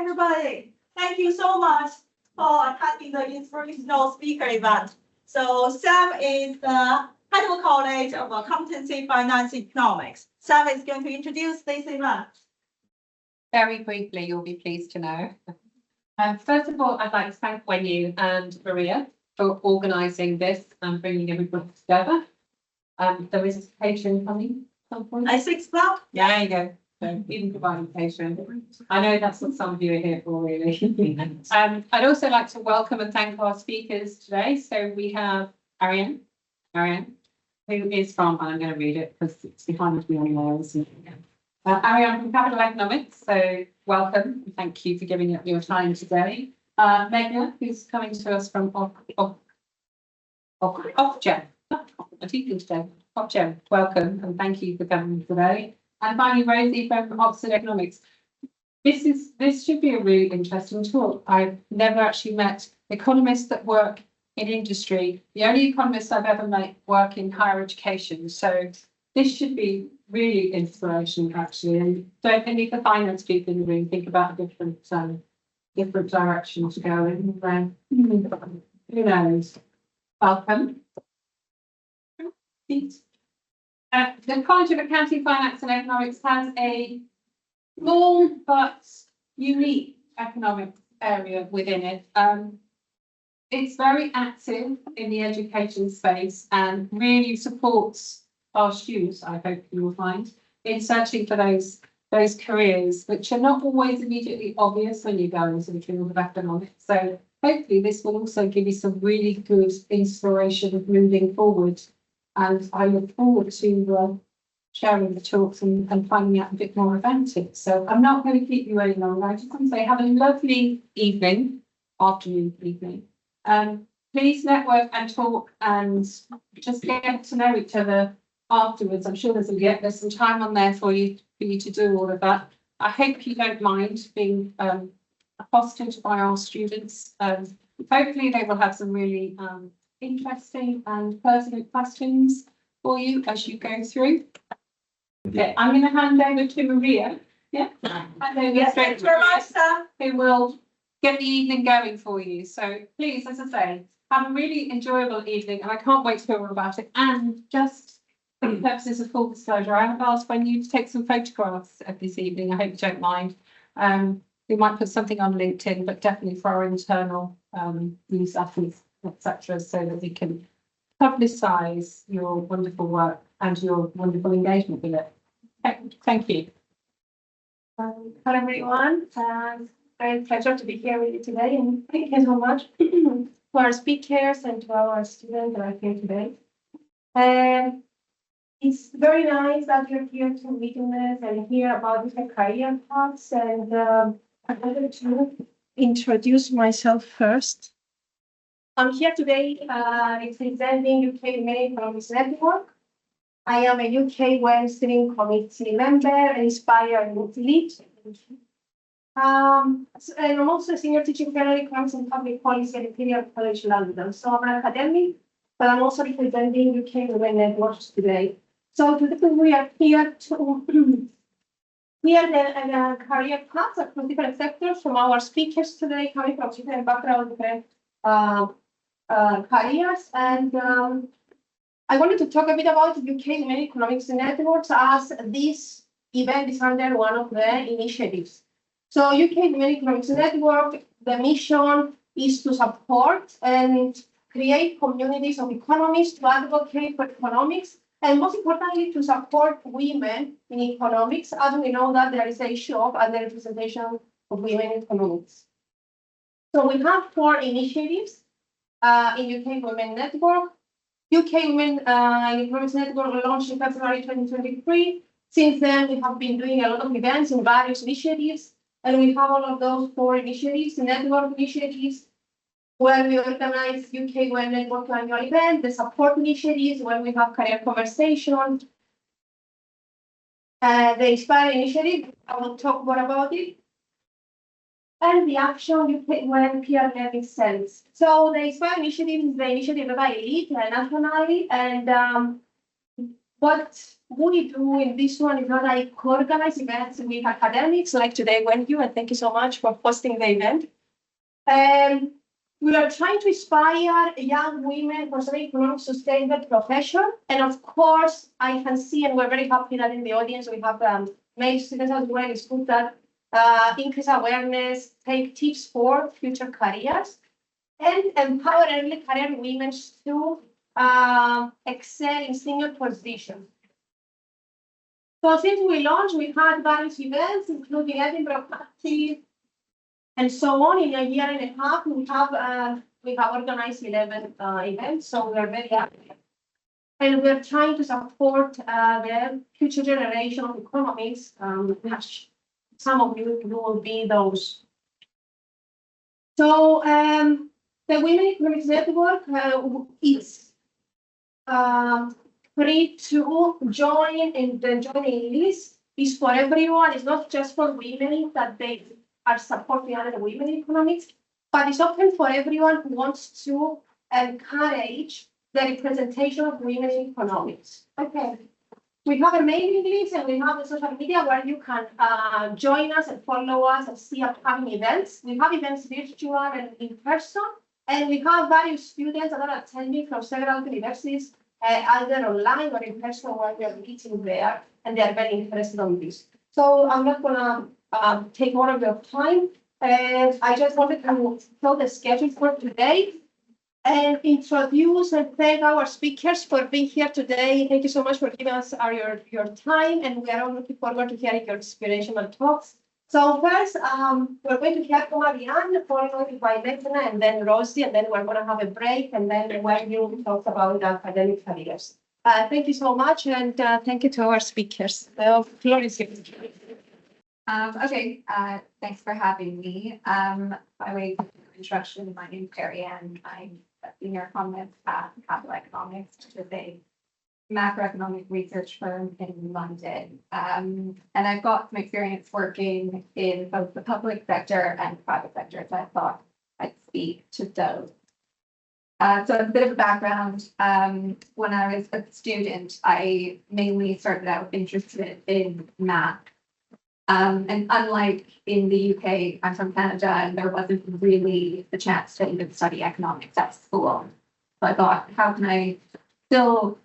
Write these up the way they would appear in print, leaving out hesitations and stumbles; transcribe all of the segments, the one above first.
everybody. Thank you so much for attending the Inspirational Speaker event. So Sam is the head of College of Accountancy, Finance, Economics. Sam is going to introduce this event. Very briefly, you'll be pleased to know. First of all, I'd like to thank WEN and Maria for organising this and bringing everybody together. There is a patron coming at some point. At 6 o'clock? Yeah, there you go. So even providing patron. I know that's what some of you are here for, really. I'd also like to welcome and thank our speakers today. So we have Ariane, who is from, and I'm going to read it because it's behind me anyway. Ariane from Capital Economics, so welcome and thank you for giving up your time today. Megan, who's coming to us from Ofgem, welcome and thank you for coming today. And finally, Rosie from Oxford Economics. This should be a really interesting talk. I've never actually met economists that work in industry. The only economists I've ever met work in higher education. So this should be really inspirational, actually. And don't any of the finance people in the room think about a different direction to go in. Who knows? Welcome. The College of Accounting, Finance and Economics has a small but unique economics area within it. It's very active in the education space and really supports our students, I hope you will find, in searching for those careers, which are not always immediately obvious when you go into the field of economics. So hopefully this will also give you some really good inspiration of moving forward. And I look forward to sharing the talks and finding out a bit more about it. So I'm not going to keep you any longer. I just want to say have a lovely evening, afternoon, evening. Please network and talk and just get to know each other afterwards. I'm sure there's some time on there for you to do all of that. I hope you don't mind being hosted by our students. Hopefully they will have some really interesting and pertinent questions for you as you go through. Okay, I'm going to hand over to Maria. Yeah, hand over straight to Maria, who will get the evening going for you. So please, as I say, have a really enjoyable evening, and I can't wait to hear all about it. And just for the purposes of full disclosure, I have asked when you to take some photographs of this evening. I hope you don't mind. We might put something on LinkedIn, but definitely for our internal news athletes, etc., so that we can publicise your wonderful work and your wonderful engagement with it. Thank you. Hello everyone, very pleasure to be here with you today, and thank you so much to our speakers and to our students that are here today. It's very nice that you're here to witness and hear about different career paths, and I'm going to introduce myself first. I'm here today representing UK Women Economics Network. I am a UK WEN steering committee member and Inspire and lead. And I'm also a senior teaching fellow in economics and public policy at Imperial College London. So I'm an academic, but I'm also representing UK Women Networks today. So today we are here to hear the career paths across different sectors from our speakers today, coming from different backgrounds, different careers, and I wanted to talk a bit about UK Women Economics Networks, as this event is under one of the initiatives. So UK Women Economics Network, the mission is to support and create communities of economists to advocate for economics, and most importantly, to support women in economics, as we know that there is an issue of underrepresentation of women in economics. So we have 4 initiatives in UK Women Network. UK Women Economics Network launched in February 2023. Since then, we have been doing a lot of events in various initiatives, and we have all of those 4 initiatives, network initiatives, where we organize UK Women Network annual event, the support initiatives, when we have career conversations, the Inspire initiative, I will talk more about it, and the action UK Women peer learning cells. So the Inspire initiative is the initiative that I lead nationally, and what we do in this one is not like organize events with academics like today when you, and thank you so much for hosting the event. We are trying to inspire young women for some economic sustainable profession. And of course, I can see, and we're very happy that in the audience we have male students as well. It's good that increase awareness, take tips for future careers, and empower early career women to excel in senior positions. So since we launched, we had various events, including Edinburgh Party, and so on. In a year and a half, we have organized 11 events, so we are very happy. And we're trying to support the future generation of economists, which some of you will be those. So the Women Economics Network is free to join, and the joining list is for everyone. It's not just for women that they are supporting other women in economics, but it's open for everyone who wants to encourage the representation of women in economics. Okay. We have a mailing list and we have the social media where you can join us and follow us and see upcoming events. We have events virtual and in person, and we have various students that are attending from several universities, either online or in person, where we are meeting there, and they are very interested in this. So I'm not gonna take more of your time. I just wanted to tell the schedule for today and introduce and thank our speakers for being here today. Thank you so much for giving us your time, and we are all looking forward to hearing your inspirational talks. So first, we're going to hear from Marianne, followed by Metina, and then Rosie, and then we're going to have a break, and then when you talk about the academic careers. Thank you so much, and thank you to our speakers. The floor is yours. Okay, thanks for having me. By way of introduction, my name is Ariane. I'm a senior economist at Capital Economics, which is a macroeconomic research firm in London. And I've got some experience working in both the public sector and private sector, so I thought I'd speak to those. So a bit of a background, when I was a student, I mainly started out interested in math. And unlike in the UK, I'm from Canada, and there wasn't really the chance to even study economics at school. So I thought, how can I still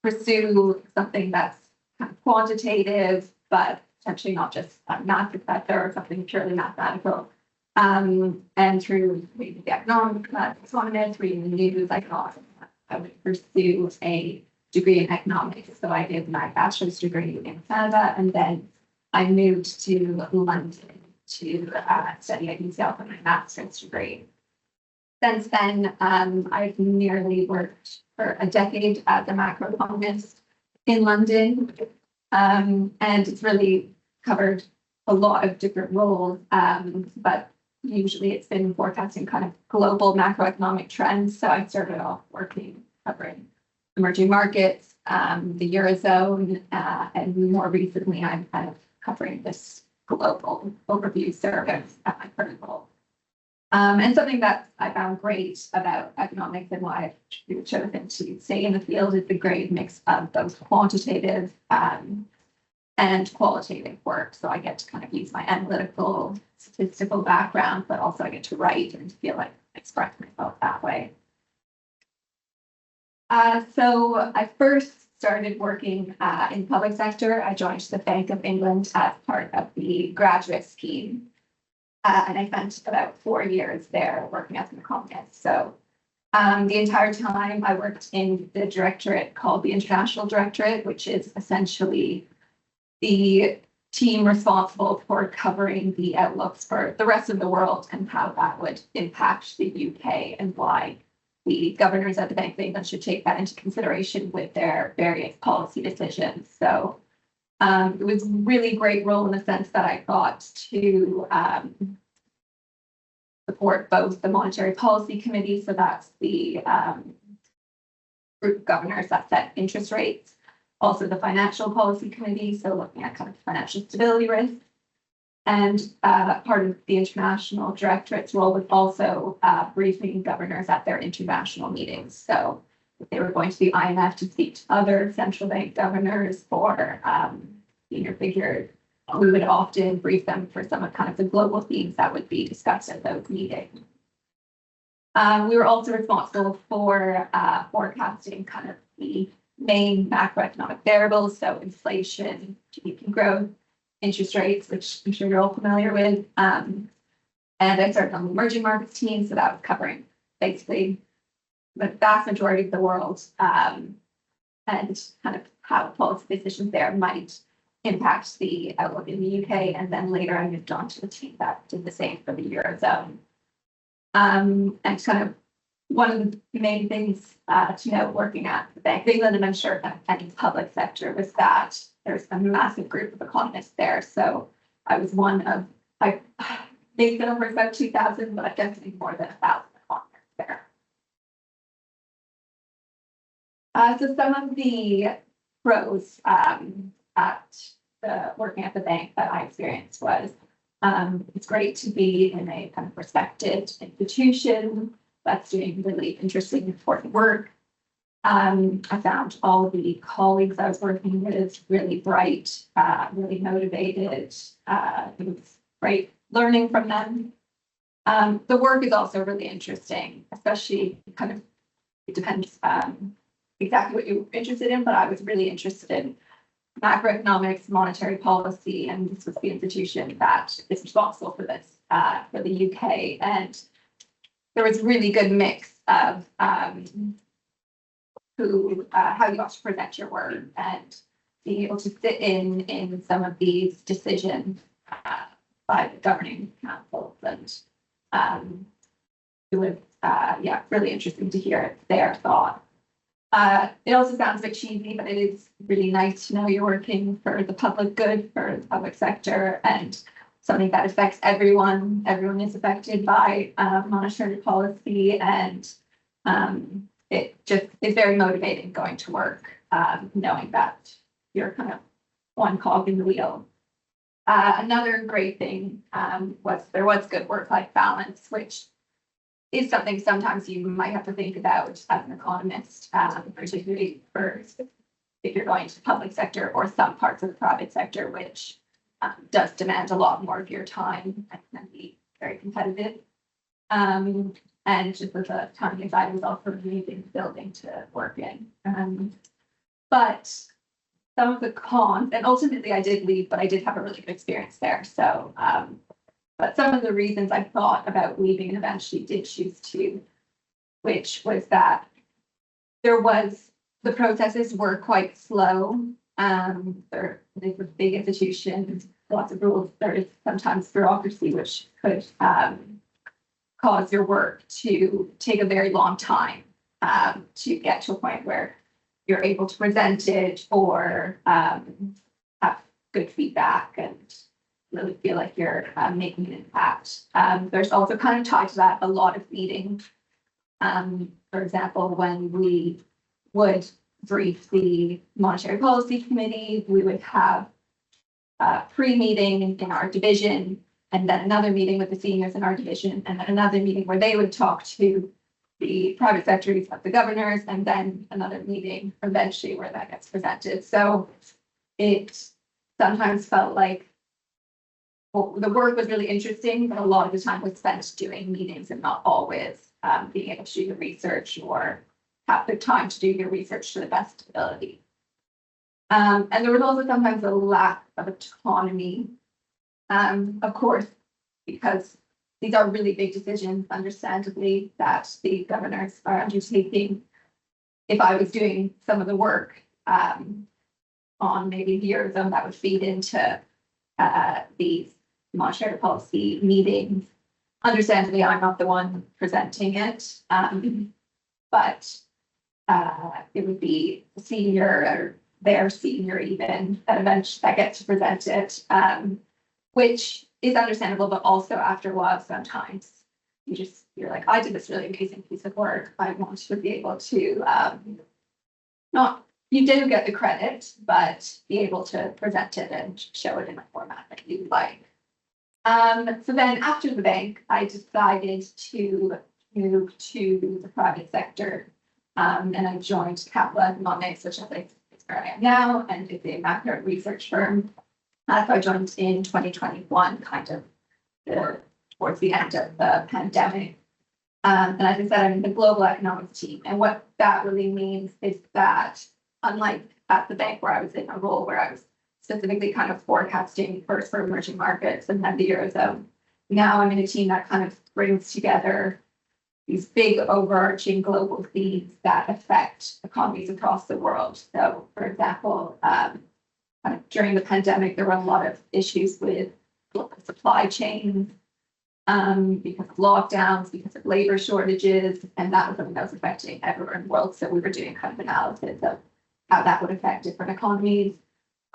pursue something that's kind of quantitative, but potentially not just a math professor or something purely mathematical. And through reading the economics, reading the news, I thought I would pursue a degree in economics. So I did my bachelor's degree in Canada, and then I moved to London to study at UCL for my master's degree. Since then, I've nearly worked for a decade as a macroeconomist in London, and it's really covered a lot of different roles, but usually it's been forecasting kind of global macroeconomic trends. So I started off working covering emerging markets, the Eurozone, and more recently I'm kind of covering this global overview service at my current role. And something that I found great about economics and why I've chosen to stay in the field is the great mix of both quantitative and qualitative work. So I get to kind of use my analytical, statistical background, but also I get to write and feel like I express myself that way. So I first started working in the public sector. I joined the Bank of England as part of the graduate scheme. And I spent about 4 years there working as an economist. So the entire time I worked in the directorate called the International Directorate, which is essentially the team responsible for covering the outlooks for the rest of the world and how that would impact the UK and why the governors at the Bank of England should take that into consideration with their various policy decisions. So it was a really great role in the sense that I got to support both the Monetary Policy Committee, so that's the group of governors that set interest rates, also the Financial Policy Committee, so looking at kind of financial stability risk. And part of the International Directorate's role was also briefing governors at their international meetings. So they were going to the IMF to speak to other central bank governors or senior figures, we would often brief them for some of kind of the global themes that would be discussed at those meetings. We were also responsible for forecasting kind of the main macroeconomic variables, so inflation, GDP growth, interest rates, which I'm sure you're all familiar with. And I started on the emerging markets team, so that was covering basically the vast majority of the world, and kind of how policy decisions there might impact the outlook in the UK. And then later I moved on to the team that did the same for the Eurozone. And kind of one of the main things to note working at the Bank of England, and I'm sure any public sector, was that there's a massive group of economists there. So I was one of, I think the number is about 2,000, but definitely more than 1,000 economists there. So some of the pros at working at the bank that I experienced was it's great to be in a kind of respected institution that's doing really interesting, important work. I found all of the colleagues I was working with really bright, really motivated. It was great learning from them. The work is also really interesting, especially kind of, it depends exactly what you're interested in, but I was really interested in macroeconomics, monetary policy, and this was the institution that is responsible for this for the UK. And there was a really good mix of how you ought to present your work and being able to sit in some of these decisions by the governing councils. And it was really interesting to hear their thoughts. It also sounds a bit cheesy, but it is really nice to know you're working for the public good, for the public sector, and something that affects everyone. Everyone is affected by monetary policy, and it just is very motivating going to work, knowing that you're kind of one cog in the wheel. Another great thing was there was good work-life balance, which is something sometimes you might have to think about as an economist, particularly for if you're going to the public sector or some parts of the private sector, which does demand a lot more of your time and can be very competitive. And just as a tiny aside, it was also an amazing building to work in. But some of the cons, and ultimately I did leave, but I did have a really good experience there. So but some of the reasons I thought about leaving and eventually did choose to, which was that the processes were quite slow. They were big institutions, lots of rules. There is sometimes bureaucracy, which could cause your work to take a very long time to get to a point where you're able to present it or have good feedback and really feel like you're making an impact. There's also kind of tied to that a lot of meetings. For example, when we would brief the Monetary Policy Committee, we would have a pre-meeting in our division, and then another meeting with the seniors in our division, and then another meeting where they would talk to the private secretaries of the governors, and then another meeting eventually where that gets presented. So it sometimes felt like the work was really interesting, but a lot of the time was spent doing meetings and not always being able to do the research or have the time to do your research to the best ability. And there was also sometimes a lack of autonomy, of course, because these are really big decisions, understandably, that the governors are undertaking. If I was doing some of the work on maybe the Eurozone, that would feed into these monetary policy meetings. Understandably, I'm not the one presenting it, but it would be senior or their senior even that gets to present it, which is understandable, but also after a while, sometimes you're like, I did this really amazing piece of work. I want to be able to you do get the credit, but be able to present it and show it in a format that you like. So then after the bank, I decided to move to the private sector. And I joined Capital Economics, which is where I am now, and it's a macro research firm. So I joined in 2021, kind of towards the end of the pandemic. And as I said, I'm in the global economics team. And what that really means is that, unlike at the bank where I was in a role where I was specifically kind of forecasting first for emerging markets and then the Eurozone, now I'm in a team that kind of brings together these big overarching global themes that affect economies across the world. So, for example, kind of during the pandemic, there were a lot of issues with global supply chains, because of lockdowns, because of labor shortages, and that was something that was affecting everywhere in the world. So we were doing kind of analysis of how that would affect different economies.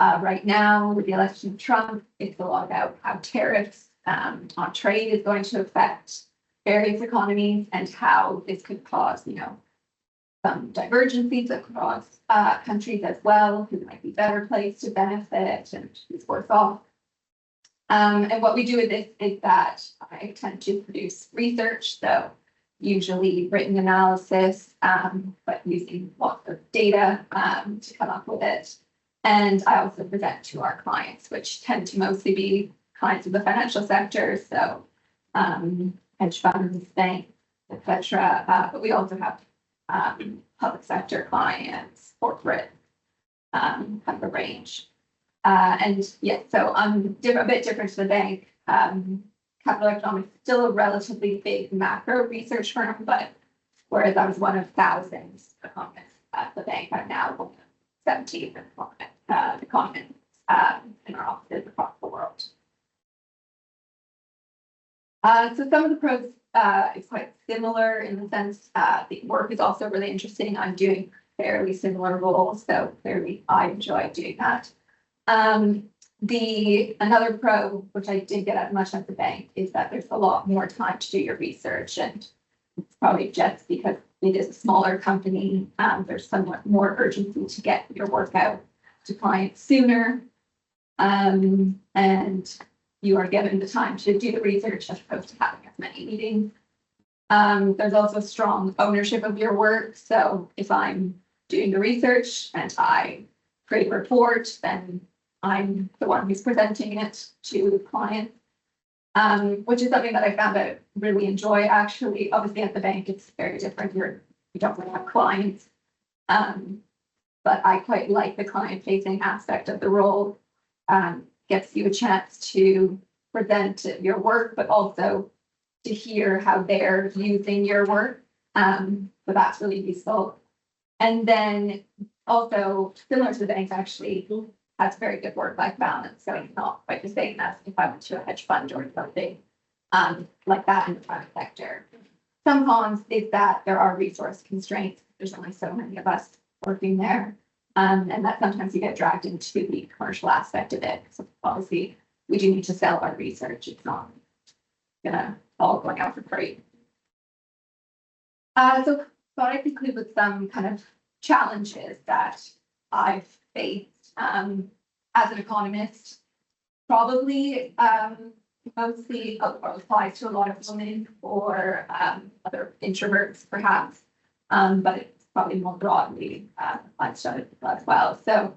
Right now, with the election of Trump, it's a lot about how tariffs on trade is going to affect various economies and how this could cause, some divergences across countries as well, who might be better placed to benefit and who's worse off. And what we do with this is that I tend to produce research, so usually written analysis, but using lots of data to come up with it. And I also present to our clients, which tend to mostly be clients of the financial sector, so hedge funds, banks, etc. But we also have public sector clients, corporate, kind of a range. And yeah, so I'm a bit different to the bank. Capital Economics is still a relatively big macro research firm, but whereas I was one of thousands of economists at the bank, I'm now one of 17 economists in our offices across the world. So some of the pros is quite similar in the sense the work is also really interesting. I'm doing fairly similar roles, so clearly I enjoy doing that. Another pro, which I didn't get as much at the bank, is that there's a lot more time to do your research, and it's probably just because it is a smaller company. There's somewhat more urgency to get your work out to clients sooner, and you are given the time to do the research as opposed to having as many meetings. There's also strong ownership of your work. So if I'm doing the research and I create a report, then I'm the one who's presenting it to the client, which is something that I found I really enjoy. Actually, obviously at the bank, it's very different. You don't really have clients, but I quite like the client-facing aspect of the role. Gets you a chance to present your work, but also to hear how they're using your work. So that's really useful. And then also, similar to the bank, actually has very good work-life balance. So it's not quite the same as if I went to a hedge fund or something like that in the private sector. Some cons is that there are resource constraints. There's only so many of us working there. And that sometimes you get dragged into the commercial aspect of it. So obviously, we do need to sell our research. It's not all going out for free. So thought I'd conclude with some kind of challenges that I've faced as an economist. Probably mostly applies to a lot of women or other introverts, perhaps, but it's probably more broadly applies to it as well. So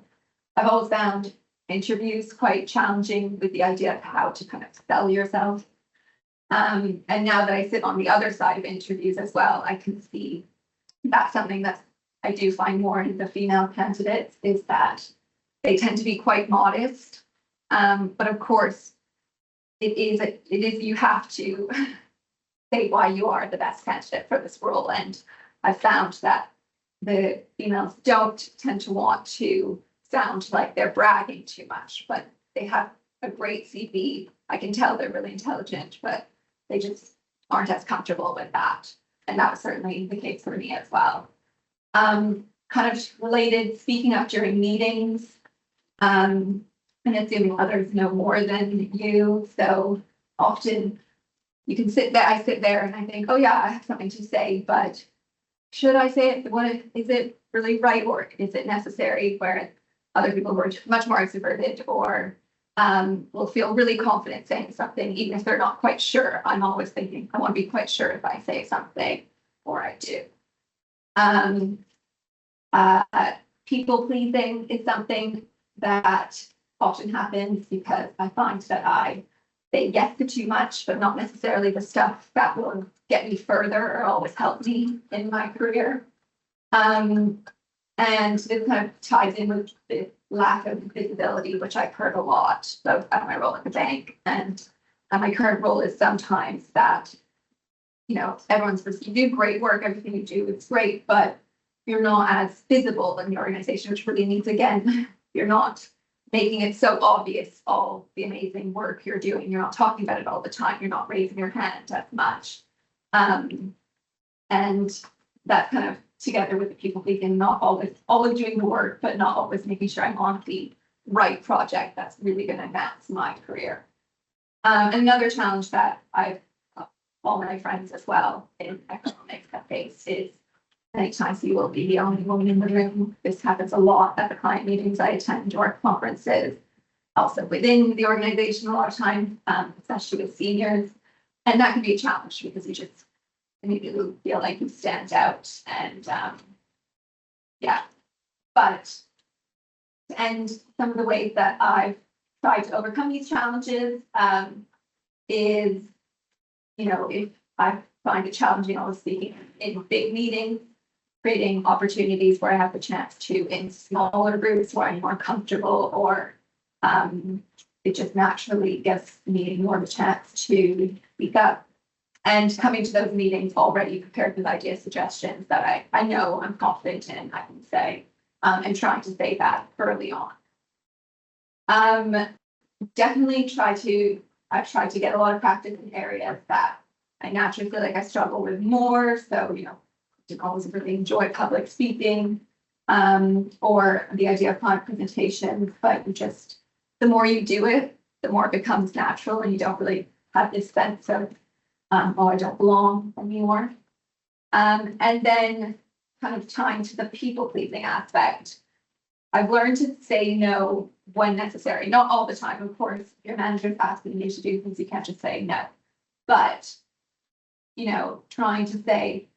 I've always found interviews quite challenging with the idea of how to kind of sell yourself. And now that I sit on the other side of interviews as well, I can see that's something that I do find more in the female candidates is that they tend to be quite modest. But of course, it is you have to say why you are the best candidate for this role. And I found that the females don't tend to want to sound like they're bragging too much, but they have a great CV. I can tell they're really intelligent, but they just aren't as comfortable with that. And that was certainly the case for me as well. Kind of related, speaking up during meetings, and assuming others know more than you. So often you can I sit there and I think, oh yeah, I have something to say, but should I say it? Is it really right, or is it necessary? Where other people who are much more extroverted or will feel really confident saying something, even if they're not quite sure. I'm always thinking, I want to be quite sure if I say something or I do. People pleasing is something that often happens because I find that I say yes to too much, but not necessarily the stuff that will get me further or always help me in my career. And this kind of ties in with the lack of visibility, which I've heard a lot, both at my role at the bank and at my current role is sometimes that, you know, you do great work, everything you do is great, but you're not as visible in the organization, which really means, again, you're not making it so obvious all the amazing work you're doing. You're not talking about it all the time. You're not raising your hand as much. And that kind of together with the people pleasing, not always doing the work, but not always making sure I'm on the right project that's really going to advance my career. Another challenge that all my friends as well in economics have faced is many times you will be the only woman in the room. This happens a lot at the client meetings I attend or conferences, also within the organization a lot of times, especially with seniors. And that can be a challenge because you just immediately feel like you stand out. And yeah, but and some of the ways that I've tried to overcome these challenges is, you know, if I find it challenging, always speaking in big meetings, creating opportunities where I have the chance to in smaller groups where I'm more comfortable, or it just naturally gives me more of a chance to speak up. And coming to those meetings already prepared with ideas, suggestions that I know I'm confident in, I can say, and trying to say that early on. Definitely I've tried to get a lot of practice in areas that I naturally feel like I struggle with more. So, you know, didn't always really enjoy public speaking, or the idea of client presentations, but you just, the more you do it, the more it becomes natural and you don't really have this sense of, oh, I don't belong anymore. And then kind of tying to the people pleasing aspect, I've learned to say no when necessary, not all the time. Of course, if your manager's asking you to do things, you can't just say no, but, you know, trying to say,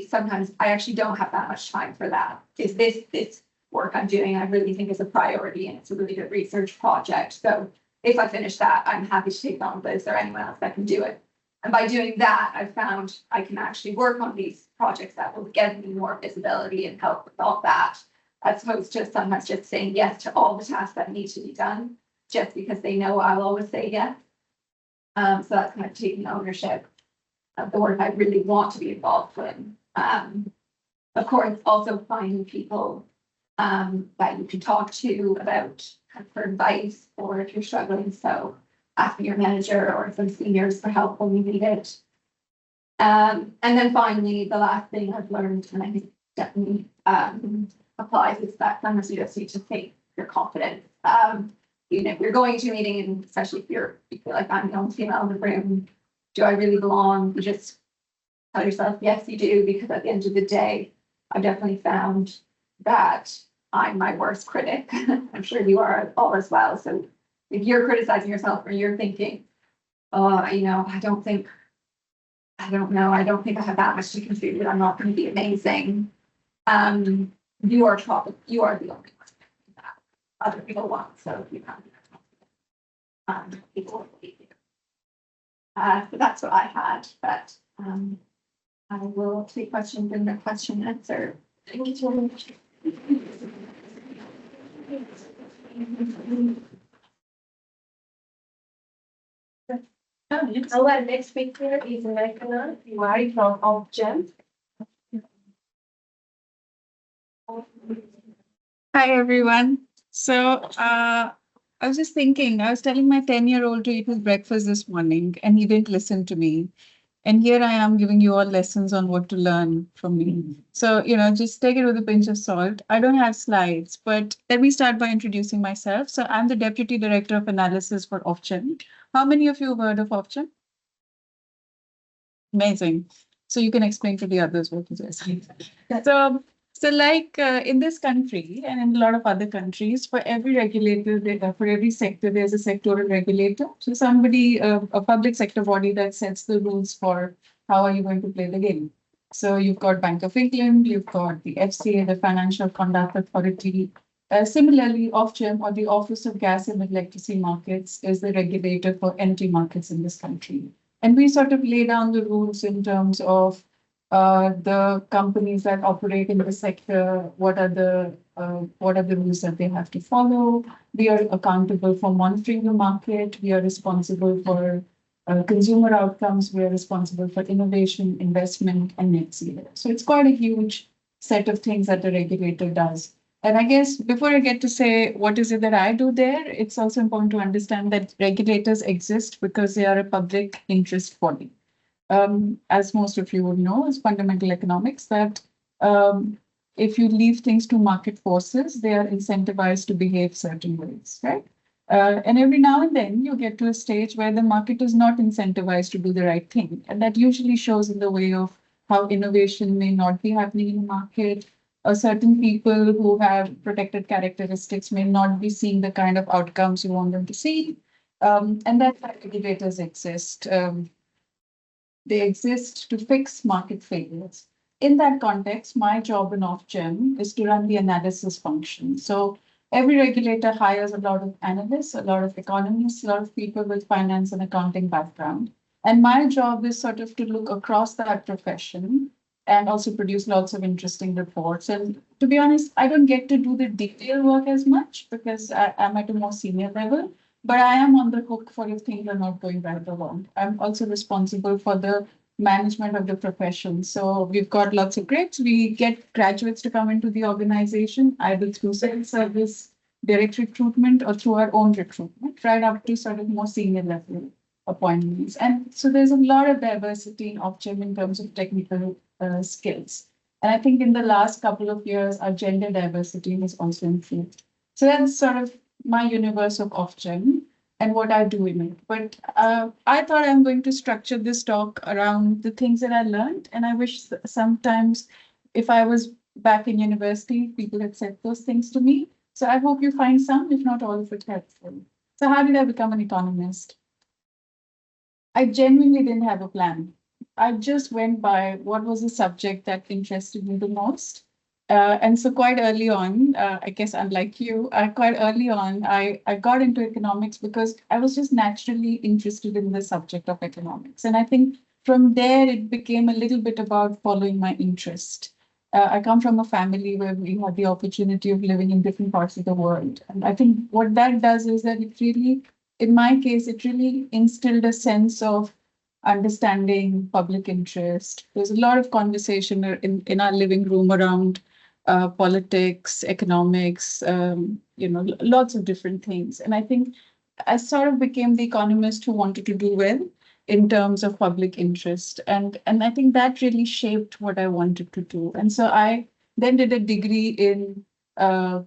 sometimes I actually don't have that much time for that. Is this work I'm doing, I really think is a priority and it's a really good research project. So if I finish that, I'm happy to take on, but is there anyone else that can do it? And by doing that, I've found I can actually work on these projects that will get me more visibility and help with all that, as opposed to sometimes just saying yes to all the tasks that need to be done, just because they know I'll always say yes. So that's kind of taking ownership of the work I really want to be involved in. Of course, also finding people that you can talk to about for advice, or if you're struggling, so asking your manager or some seniors for help when you need it. And then finally, the last thing I've learned, and I think definitely applies, is that sometimes you just need to take your confidence. Even if you're going to a meeting, and especially if you feel like I'm the only female in the room, do I really belong? You just tell yourself, yes, you do, because at the end of the day, I've definitely found that I'm my worst critic. I'm sure you are all as well. So if you're criticizing yourself or you're thinking, oh, you know, I don't think I have that much to contribute, I'm not going to be amazing. You are the only one that other people want. So you have people will believe you. So that's what I had, but I will take questions in the question and answer. Thank you so much. Our next speaker is Meghna Tiwari from Ofgem. Hi, everyone. So I was just thinking, I was telling my 10-year-old to eat his breakfast this morning, and he didn't listen to me. And here I am giving you all lessons on what to learn from me. So, you know, just take it with a pinch of salt. I don't have slides, but let me start by introducing myself. So I'm the Deputy Director of Analysis for Ofgem. How many of you have heard of Ofgem? Amazing. So you can explain to the others what it is. So like in this country and in a lot of other countries, for every regulator, for every sector, there's a sectoral regulator. So somebody, a public sector body that sets the rules for how are you going to play the game. So you've got Bank of England, you've got the FCA, the Financial Conduct Authority. Similarly, Ofgem, or the Office of Gas and Electricity Markets, is the regulator for energy markets in this country. And we sort of lay down the rules in terms of the companies that operate in the sector, what are the rules that they have to follow. We are accountable for monitoring the market. We are responsible for consumer outcomes. We are responsible for innovation, investment, and net zero. So it's quite a huge set of things that the regulator does. And I guess before I get to say what is it that I do there, it's also important to understand that regulators exist because they are a public interest body. As most of you would know, is fundamental economics that if you leave things to market forces, they are incentivized to behave certain ways, right? And every now and then you get to a stage where the market is not incentivized to do the right thing. And that usually shows in the way of how innovation may not be happening in the market, or certain people who have protected characteristics may not be seeing the kind of outcomes you want them to see. And that's why regulators exist. They exist to fix market failures. In that context, my job in Ofgem is to run the analysis function. So every regulator hires a lot of analysts, a lot of economists, a lot of people with finance and accounting background. And my job is sort of to look across that profession and also produce lots of interesting reports. And to be honest, I don't get to do the detailed work as much because I'm at a more senior level, but I am on the hook for if things are not going right or wrong. I'm also responsible for the management of the profession. So we've got lots of grades. We get graduates to come into the organization, either through civil service, direct recruitment, or through our own recruitment, right up to sort of more senior level appointments. And so there's a lot of diversity in Ofgem in terms of technical skills. And I think in the last couple of years, our gender diversity has also improved. So that's sort of my universe of Ofgem and what I do in it. But I thought I'm going to structure this talk around the things that I learned. And I wish sometimes if I was back in university, people had said those things to me. So I hope you find some, if not all of it, helpful. So how did I become an economist? I genuinely didn't have a plan. I just went by what was the subject that interested me the most. And so quite early on, I guess unlike you, quite early on, I got into economics because I was just naturally interested in the subject of economics. And I think from there, it became a little bit about following my interest. I come from a family where we had the opportunity of living in different parts of the world. And I think what that does is that it really, in my case, it really instilled a sense of understanding public interest. There's a lot of conversation in our living room around politics, economics, lots of different things. And I think I sort of became the economist who wanted to do well in terms of public interest. And I think that really shaped what I wanted to do. And so I then did a degree in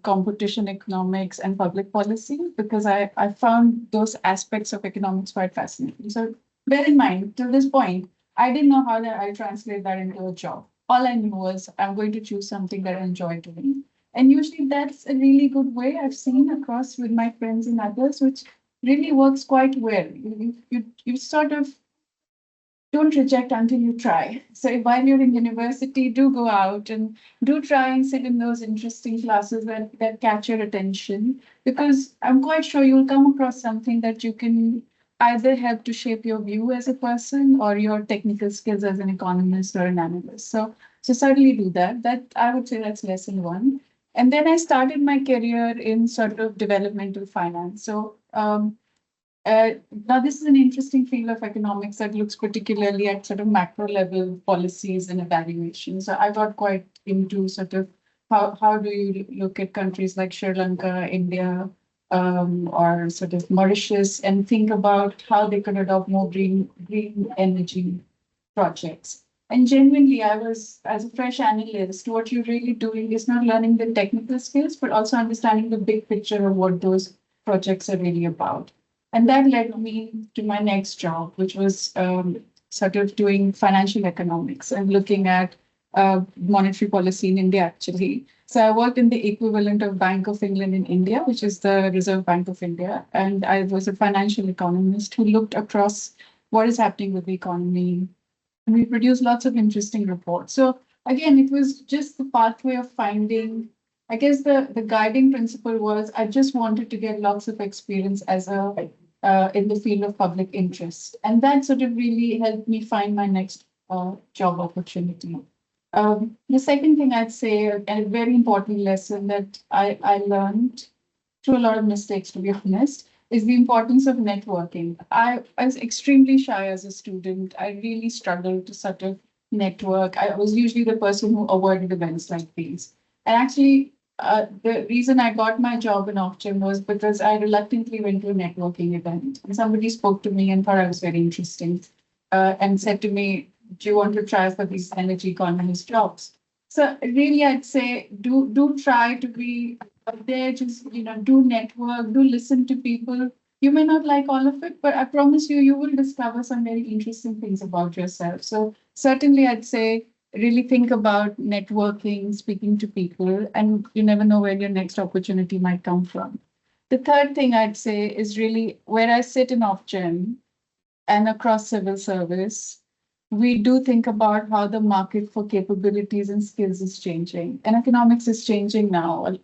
competition economics and public policy because I found those aspects of economics quite fascinating. So bear in mind, till this point, I didn't know how that I translate that into a job. All I knew was I'm going to choose something that I enjoy doing. And usually that's a really good way I've seen across with my friends and others, which really works quite well. You sort of don't reject until you try. So while you're in university, do go out and do try and sit in those interesting classes that catch your attention, because I'm quite sure you'll come across something that you can either help to shape your view as a person or your technical skills as an economist or an analyst. So certainly do that. That I would say that's lesson one. And then I started my career in sort of developmental finance. So now this is an interesting field of economics that looks particularly at sort of macro level policies and evaluations. So I got quite into sort of how do you look at countries like Sri Lanka, India, or sort of Mauritius, and think about how they could adopt more green energy projects. And genuinely, I was, as a fresh analyst, what you're really doing is not learning the technical skills, but also understanding the big picture of what those projects are really about. And that led me to my next job, which was sort of doing financial economics and looking at monetary policy in India, actually. So I worked in the equivalent of Bank of England in India, which is the Reserve Bank of India. And I was a financial economist who looked across what is happening with the economy, And we produced lots of interesting reports. So again, it was just the pathway of finding, I guess the guiding principle was I just wanted to get lots of experience as a in the field of public interest. And that sort of really helped me find my next job opportunity. The second thing I'd say, and a very important lesson that I learned through a lot of mistakes, to be honest, is the importance of networking. I was extremely shy as a student. I really struggled to sort of network. I was usually the person who avoided events like these. And actually, the reason I got my job in Ofgem was because I reluctantly went to a networking event. And somebody spoke to me and thought I was very interesting and said to me, do you want to try for these energy economist jobs? So really, I'd say do try to be there, just do network, do listen to people. You may not like all of it, but I promise you, you will discover some very interesting things about yourself. So certainly, I'd say really think about networking, speaking to people, and you never know where your next opportunity might come from. The third thing I'd say is really where I sit in Ofgem and across civil service, we do think about how the market for capabilities and skills is changing. And economics is changing now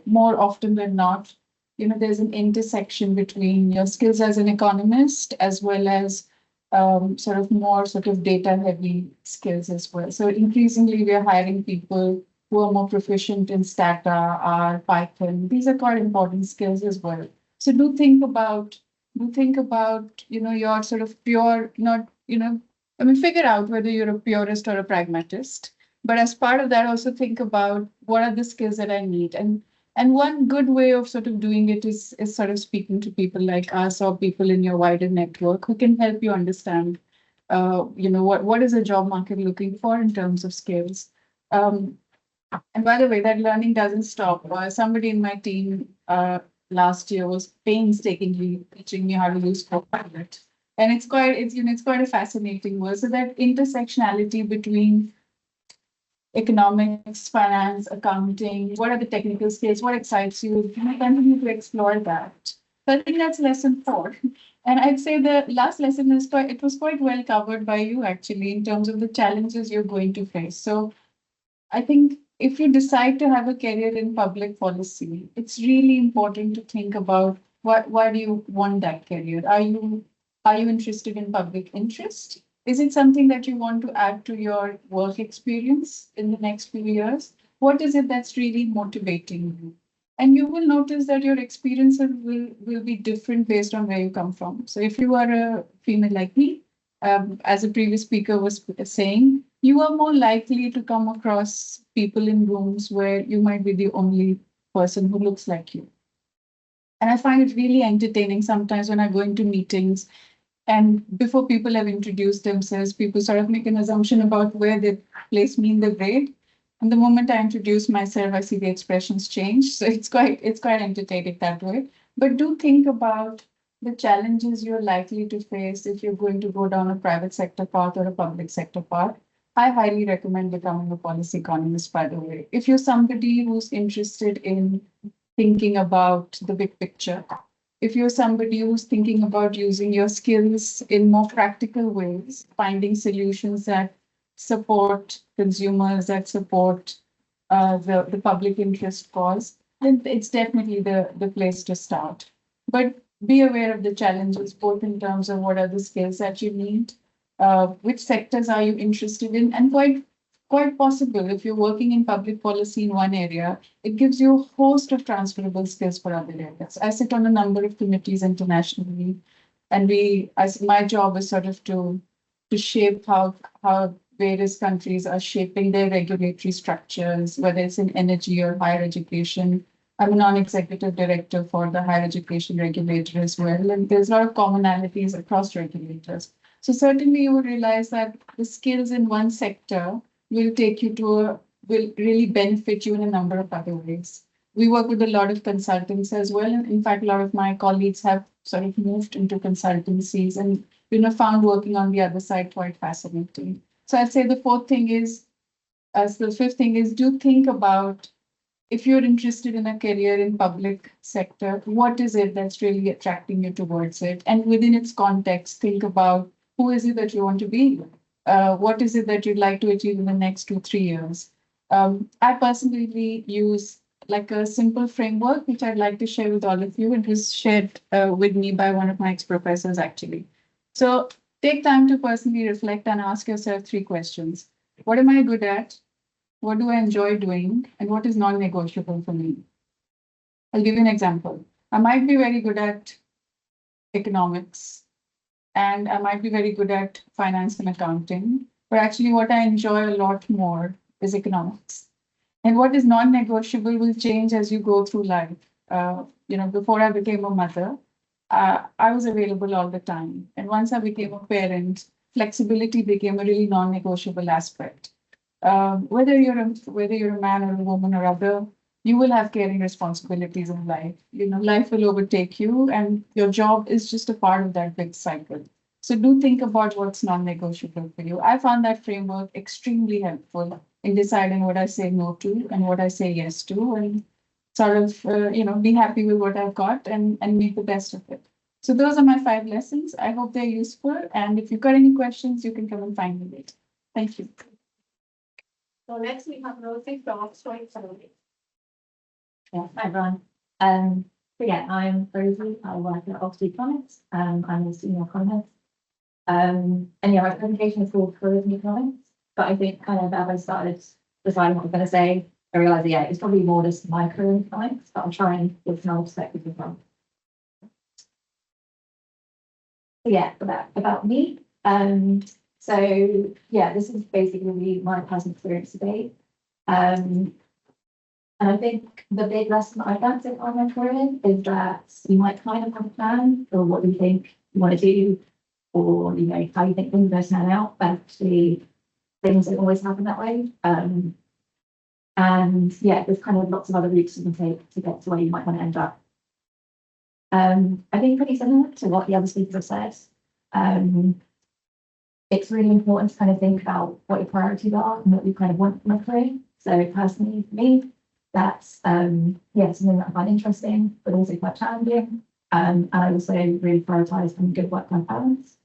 more often than not. There's an intersection between your skills as an economist as well as sort of data heavy skills as well. So increasingly we are hiring people who are more proficient in Stata, R, Python. These are quite important skills as well. So do think about your sort of pure, not, figure out whether you're a purist or a pragmatist. But as part of that, also think about what are the skills that I need. And one good way of sort of doing it is sort of speaking to people like us or people in your wider network who can help you understand, what is a job market looking for in terms of skills. And by the way, that learning doesn't stop. Somebody in my team last year was painstakingly teaching me how to use Copilot. And it's quite a fascinating word. So that intersectionality between economics, finance, accounting, what are the technical skills, what excites you, continue to explore that. So I think that's lesson 4. And I'd say the last lesson it was quite well covered by you actually in terms of the challenges you're going to face. So I think if you decide to have a career in public policy, it's really important to think about why do you want that career? Are you interested in public interest? Is it something that you want to add to your work experience in the next few years? What is it that's really motivating you? And you will notice that your experiences will be different based on where you come from. So if you are a female like me, as a previous speaker was saying, you are more likely to come across people in rooms where you might be the only person who looks like you. And I find it really entertaining sometimes when I go into meetings and before people have introduced themselves, people sort of make an assumption about where they place me in the grade. And the moment I introduce myself, I see the expressions change. So it's quite entertaining that way. But do think about the challenges you're likely to face if you're going to go down a private sector path or a public sector path. I highly recommend becoming a policy economist, by the way. If you're somebody who's interested in thinking about the big picture, if you're somebody who's thinking about using your skills in more practical ways, finding solutions that support consumers, that support the public interest cause, then it's definitely the place to start. But be aware of the challenges, both in terms of what are the skills that you need, which sectors are you interested in, and quite possible if you're working in public policy in one area, it gives you a host of transferable skills for other areas. I sit on a number of committees internationally, and my job is sort of to shape how various countries are shaping their regulatory structures, whether it's in energy or higher education. I'm a non-executive director for the higher education regulator as well, and there's a lot of commonalities across regulators. So certainly you will realize that the skills in one sector will really benefit you in a number of other ways. We work with a lot of consultants as well. And in fact, a lot of my colleagues have sort of moved into consultancies and found working on the other side quite fascinating. So I'd say the fifth thing is do think about if you're interested in a career in public sector, what is it that's really attracting you towards it? And within its context, think about who is it that you want to be with? What is it that you'd like to achieve in the next 2, 3 years? I personally use like a simple framework, which I'd like to share with all of you. It was shared with me by one of my ex-professors, actually. So take time to personally reflect and ask yourself 3 questions. What am I good at? What do I enjoy doing? And what is non-negotiable for me? I'll give you an example. I might be very good at economics, and I might be very good at finance and accounting, but actually what I enjoy a lot more is economics. And what is non-negotiable will change as you go through life. Before I became a mother, I was available all the time. And once I became a parent, flexibility became a really non-negotiable aspect. Whether you're a man or a woman or other, you will have caring responsibilities in life. Life will overtake you, and your job is just a part of that big cycle. So do think about what's non-negotiable for you. I found that framework extremely helpful in deciding what I say no to and what I say yes to, and sort of, be happy with what I've got and make the best of it. So those are my 5 lessons. I hope they're useful. And if you've got any questions, you can come and find me later. Thank you. So next we have Rosie from Oxford Family. Yeah, hi everyone. So yeah, I'm Rosie. I work at Oxford Economics. I'm a senior economist. And yeah, my presentation is called Curzon Economics. But I think kind of as I started deciding what I was going to say, I realized yeah, it's probably more just my career in economics, but I'll try and give some other perspective as well. So yeah, about me. So yeah, this is basically my personal experience today. And I think the big lesson that I've learned on my career is that you might kind of have a plan for what you think you want to do, or how you think things are going to turn out, but actually things don't always happen that way. And yeah, there's kind of lots of other routes you can take to get to where you might want to end up. I think pretty similar to what the other speakers have said. It's really important to kind of think about what your priorities are and what you kind of want from a career. So personally, for me, that's something that I find interesting, but also quite challenging. And I also really prioritize having good work-life balance.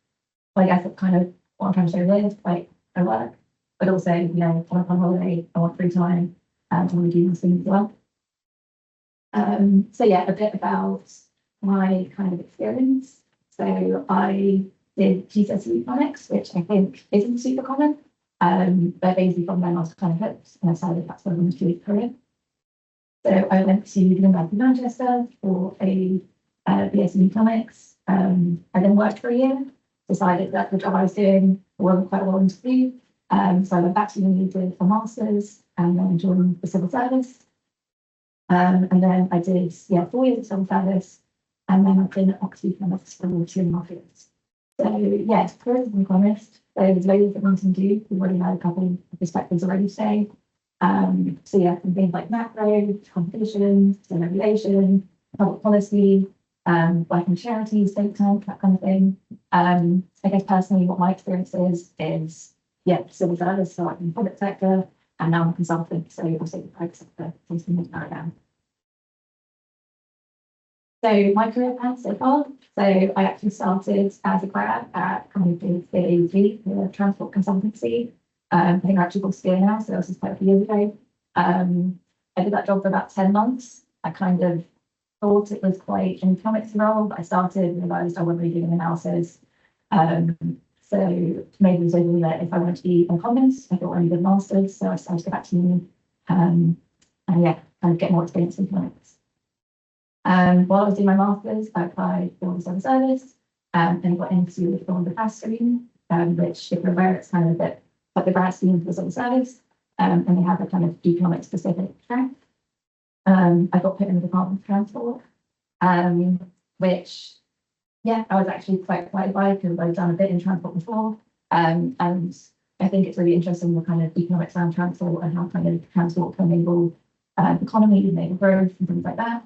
So I guess that's kind of what I'm trying to show here, like I work, but also, when I'm on holiday, I want free time and I want to do these things as well. So yeah, a bit about my kind of experience. So I did GCSE economics, which I think isn't super common. But basically from then I was kind of hooked and I decided that's what I wanted to do with career. So I went to the University of Manchester for a BS in economics. I then worked for a year, decided that the job I was doing wasn't quite what I wanted to do. So I went back to uni, did a master's, and then joined the civil service. And then I did 4 years of civil service, and then I've been at Oxford Economics for 2.5 years. So yeah, career as an economist, there's loads that one can do. We've already had a couple of perspectives already today. So yeah, from things like macro, competition, regulation, public policy, working with charities, think tank, that kind of thing. I guess personally, what my experience is civil service, so I'm in the public sector, and now I'm a consultant, so also the private sector, facing me down. So my career path so far, so I actually started as a grad at a company called BAV, the transport consultancy. I think I actually got Steer now, so this was quite a few years ago. I did that job for about 10 months. I kind of thought it was quite an economics role, but I started, realised I wasn't really doing analysis. So maybe it was over that if I wanted to be an economist, I thought I needed a master's, so I decided to go back to uni and kind of get more experience in economics. While I was doing my master's, I applied for the civil service and got into the grad stream, which, if you're aware, it's kind of a bit like the grad scheme for the civil service, and they have a kind of economic specific track. I got put in the Department of Transport, which, I was actually quite excited by because I've done a bit in transport before, and I think it's really interesting the kind of economics around transport and how kind of transport can enable economy, enable growth and things like that.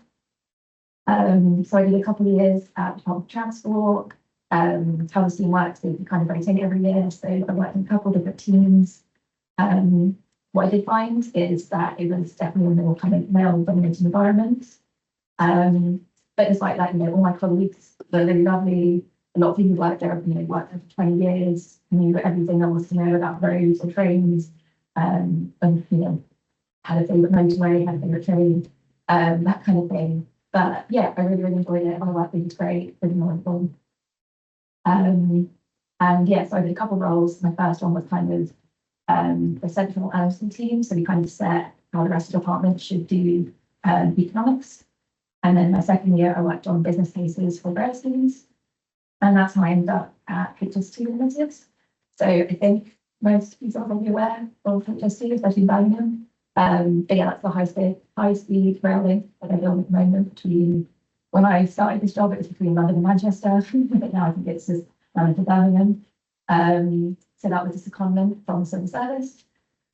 So I did a couple of years at Department of Transport. How the scheme works, they kind of rotate every year. So I worked in a couple of different teams. What I did find is that it was definitely a more kind of male-dominated environment. But despite that, all my colleagues were really lovely. a lot of people worked there, worked there for 20 years, knew everything there was to know about roads and trains, and, had a favourite motorway, had a favourite train, that kind of thing. But yeah, I really, really enjoyed it. My work was great, really wonderful. And yeah, so I did a couple of roles. My first one was kind of the central analysis team. So we kind of set how the rest of the department should do economics. And then my second year, I worked on business cases for grad schemes. And that's how I ended up at HS2 Limited. So I think most people are probably aware of HS2, especially in Birmingham. But yeah, that's the high speed rail link that they're building at the moment between, when I started this job, it was between London and Manchester, but now I think it's just London to Birmingham. So that was just a secondment from the civil service.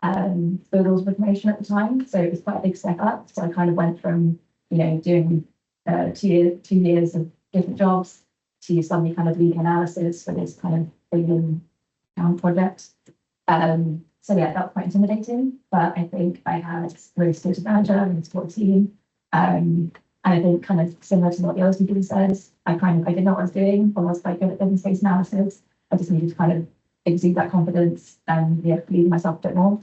There was also promotion at the time, so it was quite a big step up. So I kind of went from, doing 2 years of different jobs to suddenly kind of leading analysis for this kind of billion pound project. So yeah, that was quite intimidating, but I think I had a really supportive manager and a support team. And I think kind of similar to what the other speaker says, I didn't know what I was doing, but I was quite good at business case analysis. I just needed to kind of exude that confidence and believe in myself a bit more.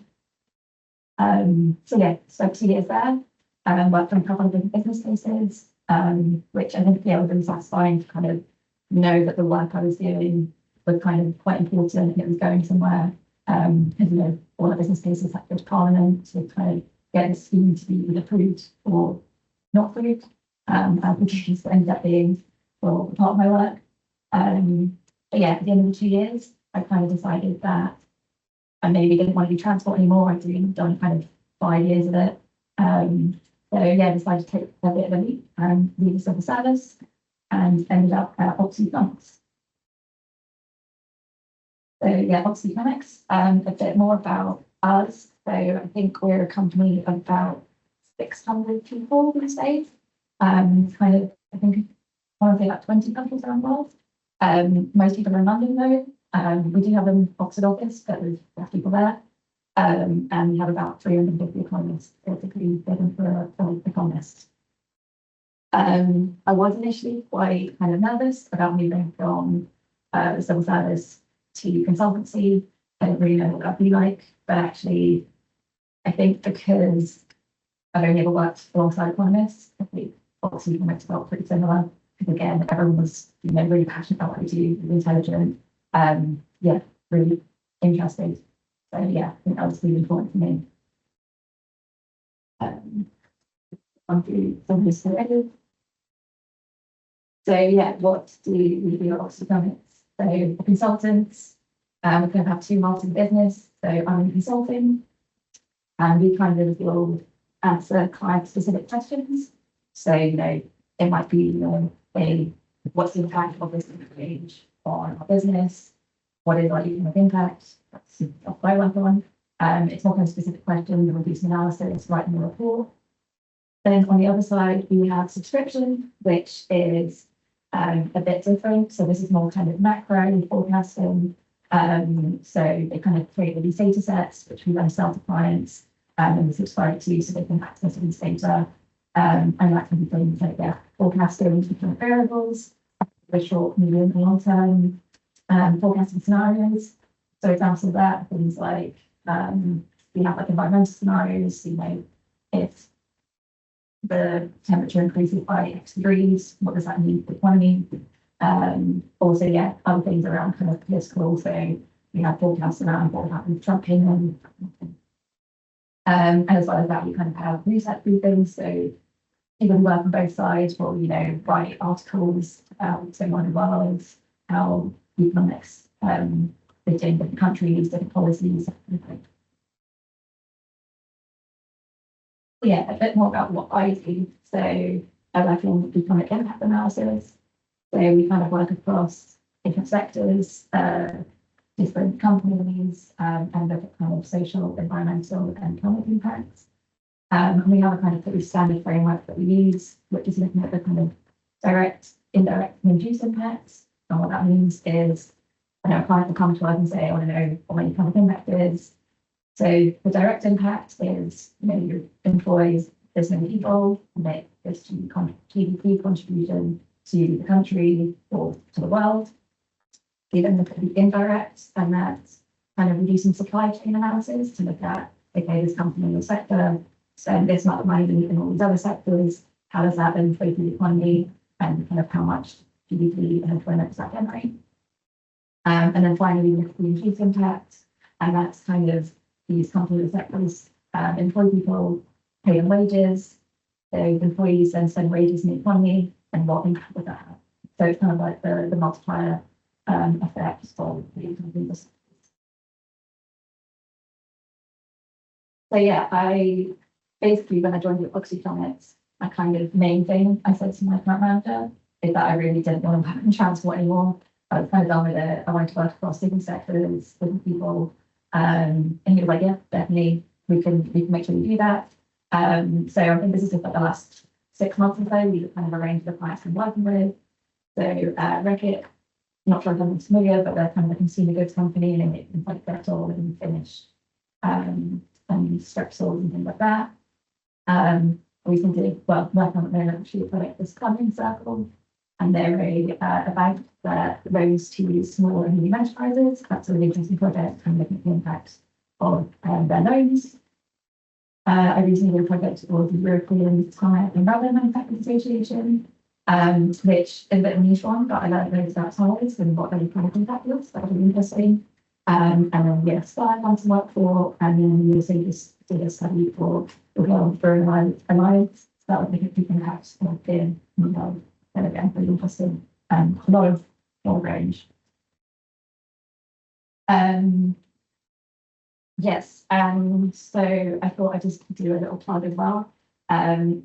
So yeah, spent 2 years there and worked on a couple of different business cases, which I think was really satisfying to kind of know that the work I was doing was kind of quite important and it was going somewhere. Because all the business cases had to go to Parliament to kind of get the scheme to be either approved or not approved, which ended up being for part of my work. But yeah, at the end of the 2 years, I kind of decided that I maybe didn't want to do transport anymore. I'd done kind of 5 years of it. So yeah, I decided to take a bit of a leap and leave the civil service and ended up at Economics. So yeah, Economics, a bit more about us. So I think we're a company of about 600 people these days. I think about 20 countries around the world. Most people are in London though. We do have an Oxford office, but there's less people there. And we have about 350 economists, basically given for economists. I was initially quite kind of nervous about moving from the civil service to consultancy. I didn't really know what that'd be like, but actually, I think because I've only ever worked alongside economists, I think obviously economics felt pretty similar. Because again, everyone was really passionate about what they do, really intelligent, really interested. So yeah, I think that was really important for me. On to some of this already. So yeah, what do we do at Economics? So consultants, we kind of have two halves of the business. So I'm in consulting, and we kind of will answer client-specific questions. So it might be what's the impact of this change on our business? What is our economic impact? That's what I work on. It's more kind of specific questions. We'll do some analysis, writing a report. Then on the other side, we have subscription, which is a bit different. So this is more kind of macro forecasting. So they kind of create these data sets, which we then sell to clients and we subscribe to so they can access these data. And that can be things like forecasting different variables, the short, medium, and long term, forecasting scenarios. So examples of that, things like we have like environmental scenarios, if the temperature increases by X degrees, what does that mean for the economy? Also, other things around kind of political. So we have forecasts around what happened with Trump came in. And as well as that, we kind of have research briefings. So people who work on both sides will, write articles about what's going on in the world, how economics fit in different countries, different policies. Yeah, a bit more about what I do. So I work in economic impact analysis. So we kind of work across different sectors, different companies, and look at kind of social, environmental, and economic impacts. And we have a kind of pretty standard framework that we use, which is looking at the kind of direct, indirect, and induced impacts. And what that means is, a client will come to us and say, I want to know what my economic impact is. So the direct impact is, your employees this many people, make this GDP contribution to the country or to the world. we then look at the indirect, and that's kind of reducing supply chain analysis to look at, okay, this company in the sector spend this much money in all these other sectors, how does that then flow through the economy, and kind of how much GDP and employment does that generate? And then finally, we look at the increased impact, and that's kind of these company sectors employ people, pay them wages, those employees then spend wages in the economy, and what impact would that have? So it's kind of like the multiplier effect of the company. So yeah, I basically, when I joined the Economics, my kind of main thing I said to my current manager is that I really didn't want to work in transport anymore. I was kind of done with it. I wanted to work across different sectors, different people. And he was like, yeah, definitely, we can make sure we do that. So I think this is just like the last 6 months or so, we kind of arranged the clients I'm working with. So Reckitt, not sure if I'm familiar, but they're kind of a consumer goods company, and it's like Dettol and Finish, and Strepsils and things like that. Recently, well, working on their actually product this Coming Circle, and they're a bank that loans to small and medium enterprises. That's a really interesting project, and looking at the impact of their loans. I recently did a project for the European Tire and Rubber Manufacturers Association, which is a bit of a niche one, but I learned loads about tires and what their product impact was. That was really interesting. And then, yeah, Sky I found some work for, and then we also just did a study for the World Burn Alliance. So that would make a big impact on the world. And again, really interesting. A lot of range. Yes, so I thought I'd just do a little plug as well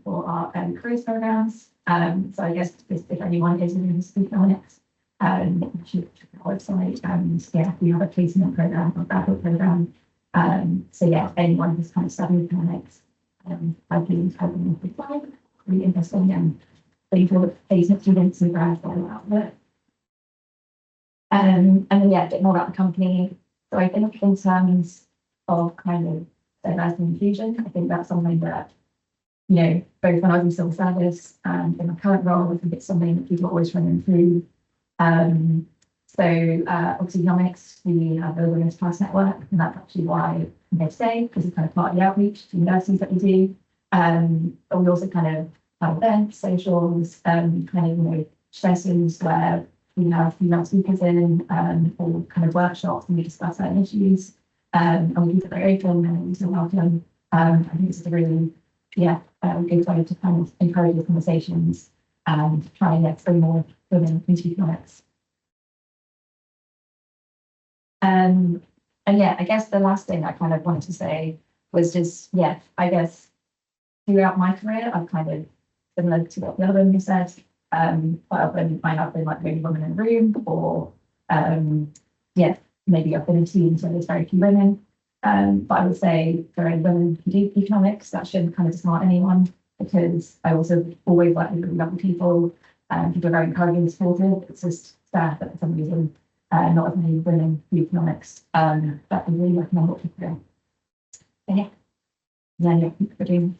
for our careers programs. So I guess if anyone is interested in it, you should check our website. And yeah, we have a placement program, a graduate program. So yeah, if anyone who's kind of studying economics, I've been helping with apply. Really interesting, and they for placement students and grads all out of it. And then yeah, a bit more about the company. So I think in terms of kind of diversity and inclusion, I think that's something that, you know, both when I was in civil service and in my current role, I think it's something that people are always trying to improve. So obviously economics, we have a women's class network, and that's actually why I'm here today, because it's kind of part of the outreach to universities that we do. But we also kind of have events, socials, kind of, you know, sessions where we have female speakers in, or kind of workshops, and we discuss certain issues. And we keep it very open and we still welcome. I think this is a really, good way to kind of encourage the conversations and try and bring more women into economics. And yeah, I guess the last thing I kind of wanted to say was just, I guess throughout my career, I've kind of, similar to what the other women said, quite often might not been like the only woman in the room, or maybe I've been in teams where there's very few women. But I would say for any women who do economics, that shouldn't kind of dismount anyone, because I also always work with really lovely people, and people are very encouraging and supportive. It's just sad that for some reason not as many women do economics. That I really recommend what people do. Keep doing.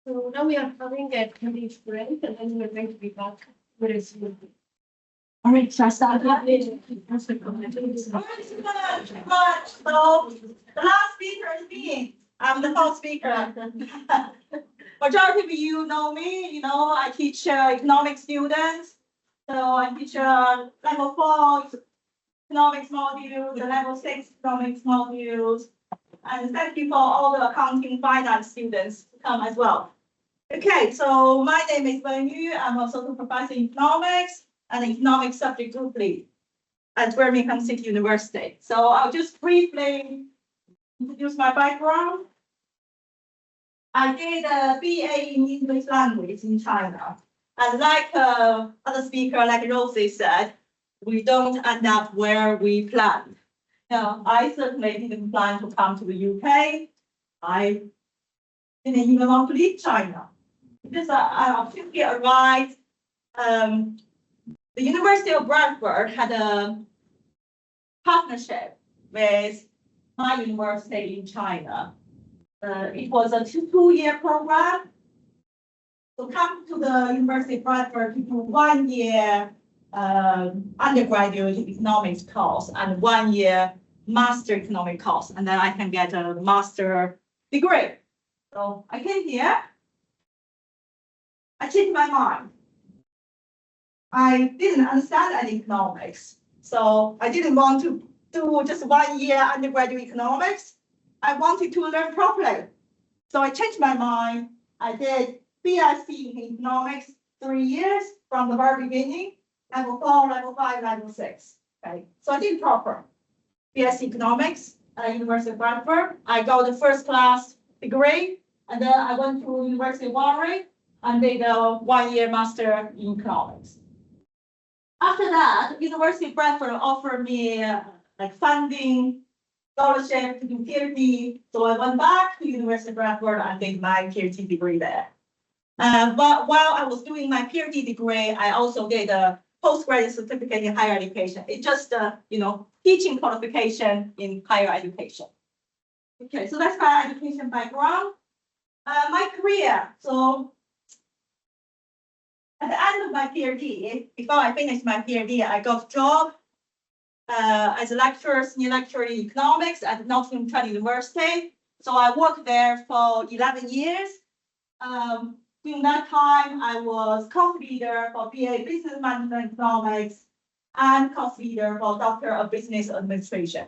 So now we are having a 10-minute break, and then we're going to be back with you. All right, so I start. So the last speaker is me. I'm the first speaker. Majority of you know me. You know, I teach economics students. So I teach level 4 economics modules, the level 6 economics modules. And thank you for all the accounting finance students to come as well. Okay, so my name is Wen Yu. I'm also a professor in economics and economics subject group lead at Birmingham City University. So I'll just briefly introduce my background. I did a BA in English language in China. And like other speaker, like Rosie said, we don't end up where we planned. Now, I certainly didn't plan to come to the UK. I didn't even want to leave China. Because I quickly arrived. The University of Bradford had a partnership with my university in China. It was a two-year program. So come to the University of Bradford to do 1 year undergraduate economics course and 1 year master economic course, and then I can get a master degree. So I came here. I changed my mind. I didn't understand any economics, so I didn't want to do just 1 year undergraduate economics. I wanted to learn properly. So I changed my mind. I did BSc in economics 3 years from the very beginning, level 4, level 5, level 6. Okay, so I did proper BSc economics at University of Bradford. I got the first class degree, and then I went to University of Warwick and did a 1 year master in economics. After that, University of Bradford offered me like funding, scholarship to do PhD. So I went back to University of Bradford and did my PhD degree there. But while I was doing my PhD degree, I also did a postgraduate certificate in higher education. It's just teaching qualification in higher education. Okay, so that's my education background. My career. So at the end of my PhD, before I finished my PhD, I got a job as a lecturer, senior lecturer in economics at Nottingham Trent University. So I worked there for 11 years. During that time, I was course leader for BA Business Management Economics and course leader for Doctor of Business Administration.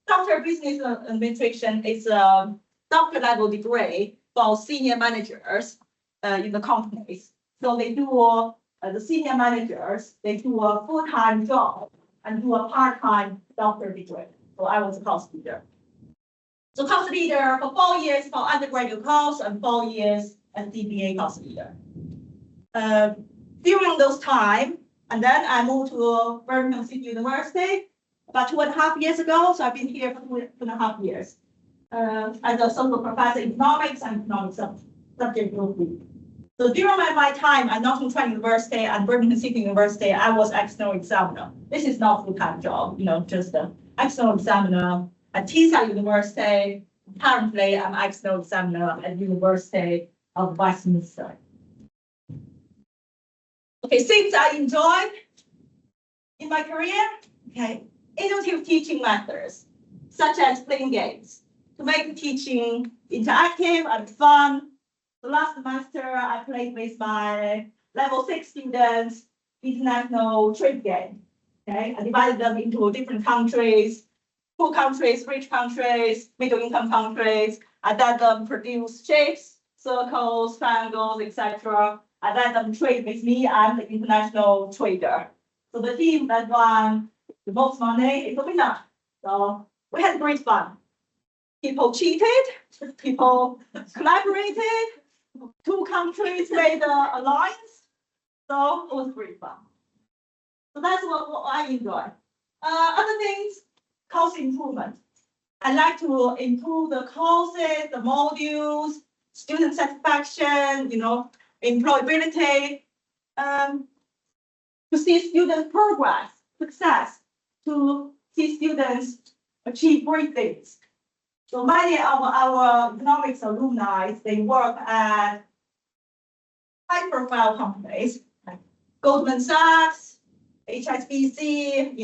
Doctor of Business Administration is a doctor level degree for senior managers in the companies. So they do the senior managers, they do a full-time job and do a part-time doctor degree. So I was a course leader. So course leader for 4 years for undergraduate course and 4 years as DBA course leader. During those time, and then I moved to Birmingham City University about 2.5 years ago. So I've been here for 2.5 years as a associate professor in economics and economics subject group. So during my time at Nottingham Trent University and Birmingham City University, I was external examiner. This is not full-time job, just an external examiner at TESA University. Currently, I'm external examiner at University of Westminster. Okay, things I enjoyed in my career. Okay, innovative teaching methods, such as playing games, to make teaching interactive and fun. The last semester, I played with my level 6 students international trade game. Okay, I divided them into different countries, poor countries, rich countries, middle income countries. I let them produce shapes, circles, triangles, etc. I let them trade with me. I'm the international trader. So the team that won the most money is the winner. So we had great fun. People cheated, people collaborated. 2 countries made an alliance, so it was great fun. So that's what I enjoy. Other things, course improvement. I like to improve the courses, the modules, student satisfaction, employability, to see student progress, success, to see students achieve great things. So many of our economics alumni, they work at high-profile companies like Goldman Sachs, HSBC,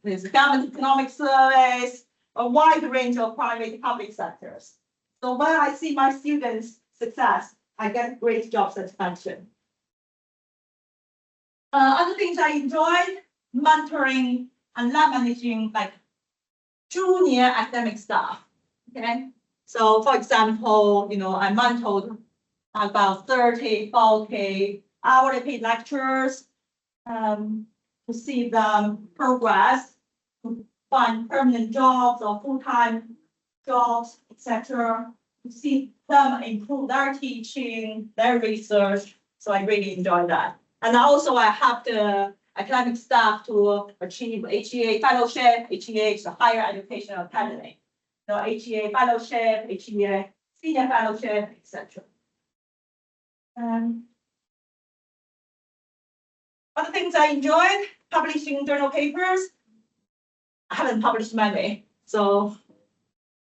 there's government economic service, a wide range of private public sectors. So when I see my students' success, I get great job satisfaction. Other things I enjoyed, mentoring and lab managing like junior academic staff. Okay, so for example, I mentored about 30, 40 hourly paid lecturers to see them progress, to find permanent jobs or full-time jobs, etc. To see them improve their teaching, their research. So I really enjoy that. And also I help the academic staff to achieve HEA fellowship. HEA is a higher education academy. So HEA fellowship, HEA senior fellowship, etc. Other things I enjoyed, publishing journal papers. I haven't published many, so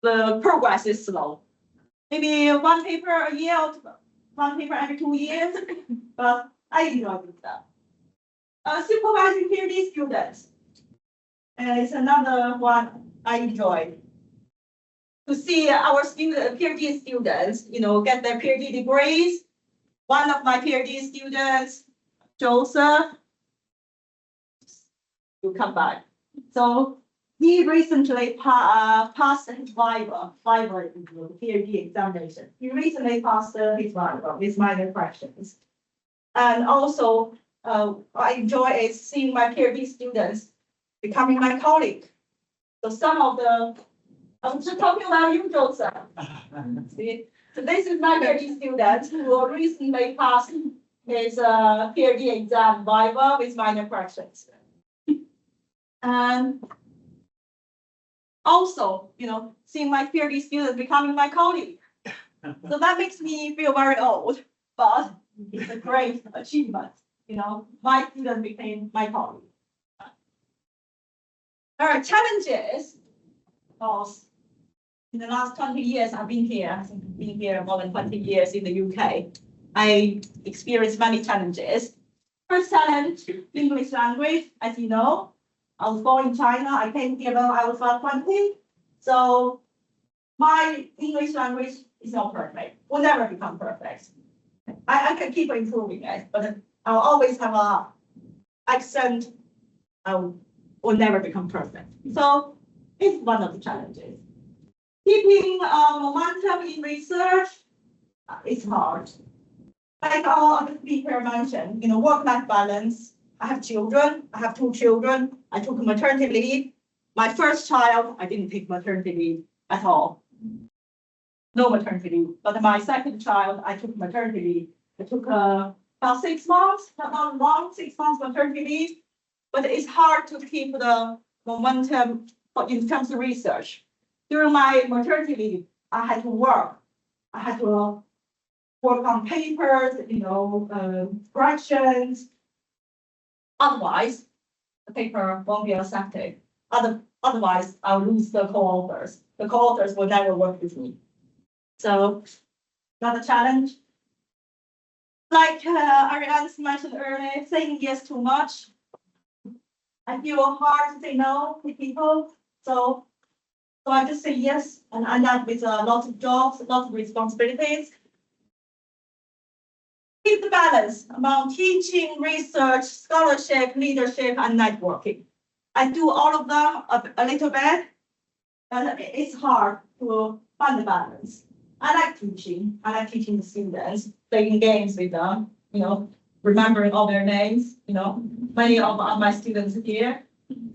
the progress is slow. Maybe 1 paper a year, or 1 paper every 2 years, but I enjoy doing that. Supervising PhD students. And it's another one I enjoy. To see our PhD students, get their PhD degrees. One of my PhD students, Joseph, you come back. So he recently passed his Viva PhD examination. He recently passed his Viva with minor questions. And also, I enjoy seeing my PhD students becoming my colleague. So some of I'm just talking about you, Joseph. See? So this is my PhD student who recently passed his PhD exam Viva with minor questions. And also, seeing my PhD students becoming my colleague. So that makes me feel very old, but it's a great achievement. My student became my colleague. There are challenges, because in the last 20 years I've been here, I think I've been here more than 20 years in the UK. I experienced many challenges. First challenge, English language, as you know. I was born in China. I came here when I was about 20. So my English language is not perfect. Will never become perfect. I can keep improving it, but I'll always have a accent. I will never become perfect. So it's one of the challenges. Keeping momentum in research is hard. Like all other speakers mentioned, work-life balance. I have children. I have 2 children. I took maternity leave. My first child, I didn't take maternity leave at all. No maternity leave. But my second child, I took maternity leave. I took about 6 months, not long, 6 months maternity leave. But it's hard to keep the momentum in terms of research. During my maternity leave, I had to work. I had to work on papers, corrections. Otherwise, the paper won't be accepted. Otherwise, I'll lose the co-authors. The co-authors will never work with me. So, another challenge. Like Ariane mentioned earlier, saying yes too much. I feel hard to say no to people. So I just say yes and end up with lots of jobs, lots of responsibilities. Keep the balance among teaching, research, scholarship, leadership, and networking. I do all of them a little bit, but it's hard to find the balance. I like teaching. I like teaching the students, playing games with them, remembering all their names, many of my students here.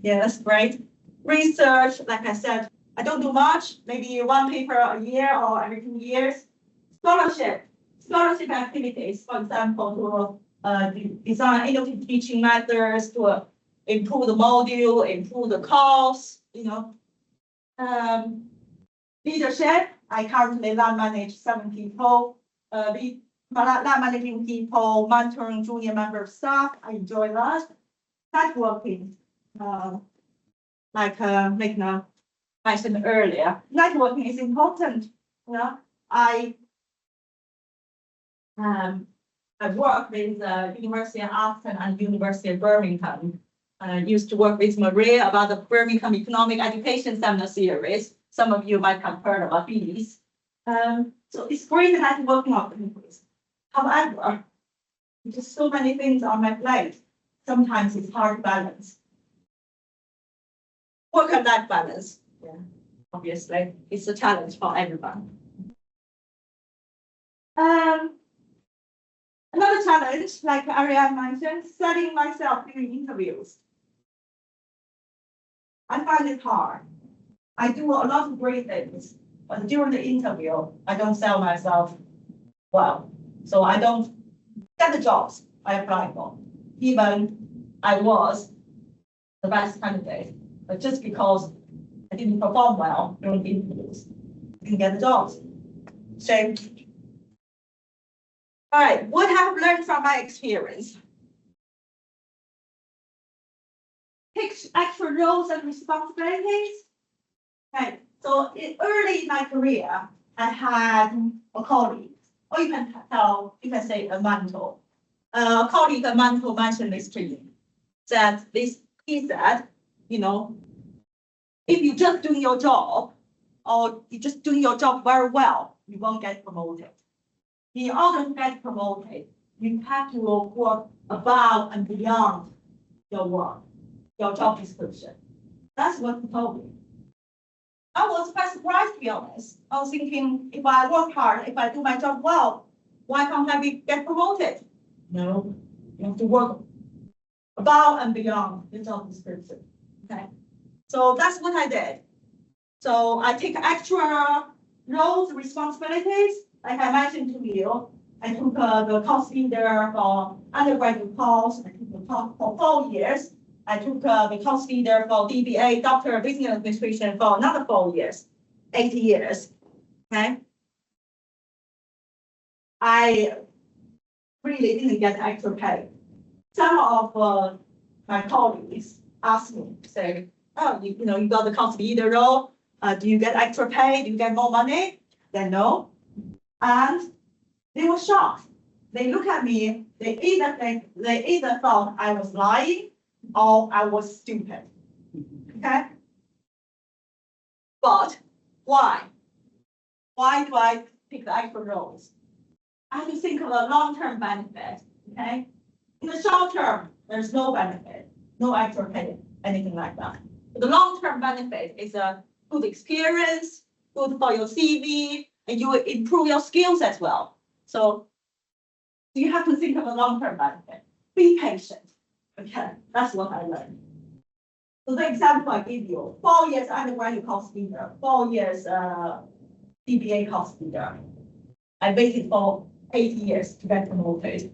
Yeah, that's great. Research, like I said, I don't do much, maybe 1 paper a year or every 2 years. Scholarship activities, for example, to design innovative teaching methods, to improve the module, improve the course, Leadership, I currently lab manage 7 people. Lab managing people, mentoring junior member of staff, I enjoy that. Networking, like Meghna mentioned earlier, networking is important. I work with the University of Aston and University of Birmingham. I used to work with Maria about the Birmingham Economic Education Seminar Series. Some of you might have heard about these. So it's great networking opportunities. However, just so many things on my plate. Sometimes it's hard to balance. Work on that balance. Yeah, obviously, it's a challenge for everyone. Another challenge, like Ariane mentioned, studying myself during interviews. I find it hard. I do a lot of great things, but during the interview, I don't sell myself well. So I don't get the jobs I apply for. Even I was the best candidate, but just because I didn't perform well during the interviews, I didn't get the jobs. Shame. All right, what have I learned from my experience? Take extra roles and responsibilities. Okay, so early in my career, I had a colleague, or you can say a mentor. A colleague, a mentor mentioned this to me. that he said, you know, if you just doing your job or you just doing your job very well, you won't get promoted. In order to get promoted, you have to work above and beyond your work, your job description. That's what he told me. I was quite surprised, to be honest. I was thinking, if I work hard, if I do my job well, why can't I get promoted? No, you have to work above and beyond the job description. Okay, so that's what I did. So I take extra roles, responsibilities, like I mentioned to you. I took the course leader for undergraduate course. I took the course for 4 years. I took the course leader for DBA, Doctor of Business Administration, for another 4 years, 8 years. Okay. I really didn't get extra pay. Some of my colleagues asked me, say, oh, you know, you got the course leader role. Do you get extra pay? Do you get more money? Then no. And they were shocked. They look at me, they either thought I was lying or I was stupid. Okay? But why? Why do I pick the extra roles? I have to think of a long-term benefit. Okay? In the short term, there's no benefit, no extra pay, anything like that. But the long-term benefit is a good experience, good for your CV, and you will improve your skills as well. So you have to think of a long-term benefit. Be patient. Okay, that's what I learned. So the example I give you, 4 years undergraduate course leader, 4 years DBA course leader. I waited for 8 years to get promoted.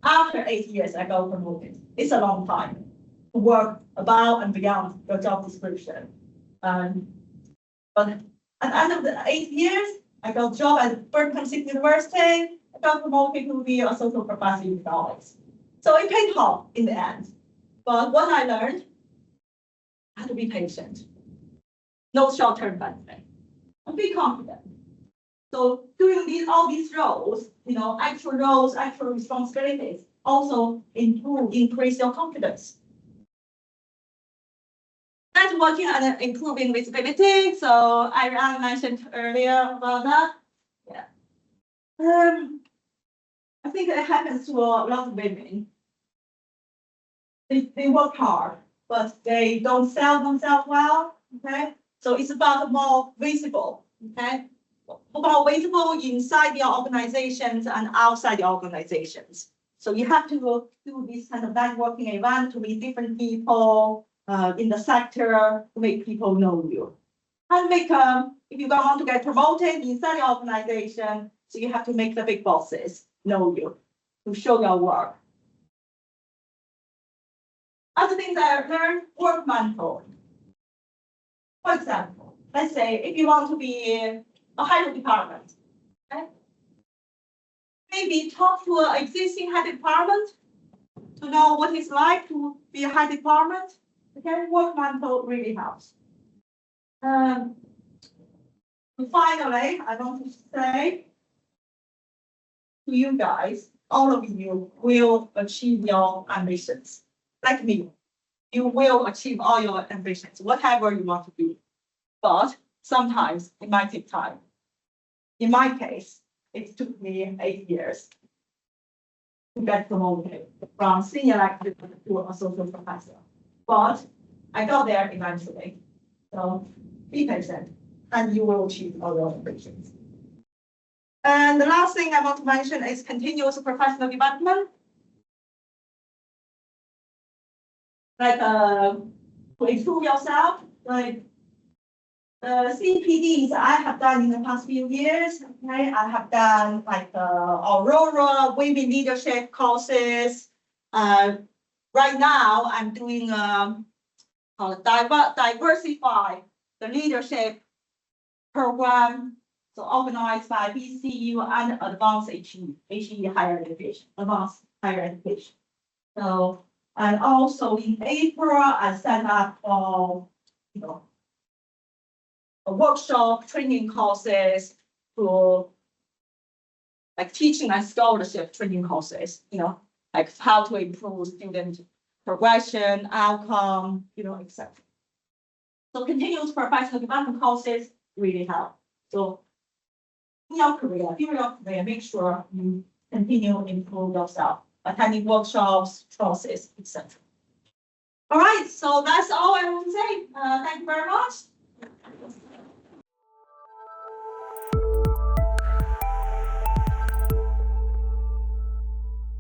After 8 years, I got promoted. It's a long time to work above and beyond your job description. But at the end of the 8 years, I got a job at Birmingham City University. I got promoted to be a social professor in economics. So it paid off in the end. But what I learned, I had to be patient. No short-term benefit. And be confident. So doing all these roles, you know, actual roles, actual responsibilities, also increase your confidence. Networking and improving visibility. So I mentioned earlier about that. Yeah. I think it happens to a lot of women. They work hard, but they don't sell themselves well. Okay. So it's about more visible. Okay. More visible inside your organizations and outside the organizations. So you have to do this kind of networking event to meet different people in the sector to make people know you. And make if you don't want to get promoted inside the organization, so you have to make the big bosses know you to show your work. Other things I learned, work mentor. For example, let's say if you want to be a head of department, okay? Maybe talk to an existing head department to know what it's like to be a head department. Okay, work mentor really helps. Finally, I want to say to you guys, all of you will achieve your ambitions. Like me, you will achieve all your ambitions, whatever you want to do. But sometimes it might take time. In my case, it took me 8 years to get promoted from senior lecturer to a associate professor. But I got there eventually. So be patient and you will achieve all your ambitions. And the last thing I want to mention is continuous professional development. Like to improve yourself, like CPDs I have done in the past few years. Okay, I have done like Aurora women leadership courses. Right now, I'm doing diversify the leadership program, so organized by BCU and Advanced HE higher education, advanced higher education. So, and also in April, I set up a workshop training courses for like teaching and scholarship training courses, like how to improve student progression, outcome, etc. So continuous professional development courses really help. So in your career, during your career, make sure you continue to improve yourself, attending workshops, courses, etc. All right, so that's all I want to say. Thank you very much.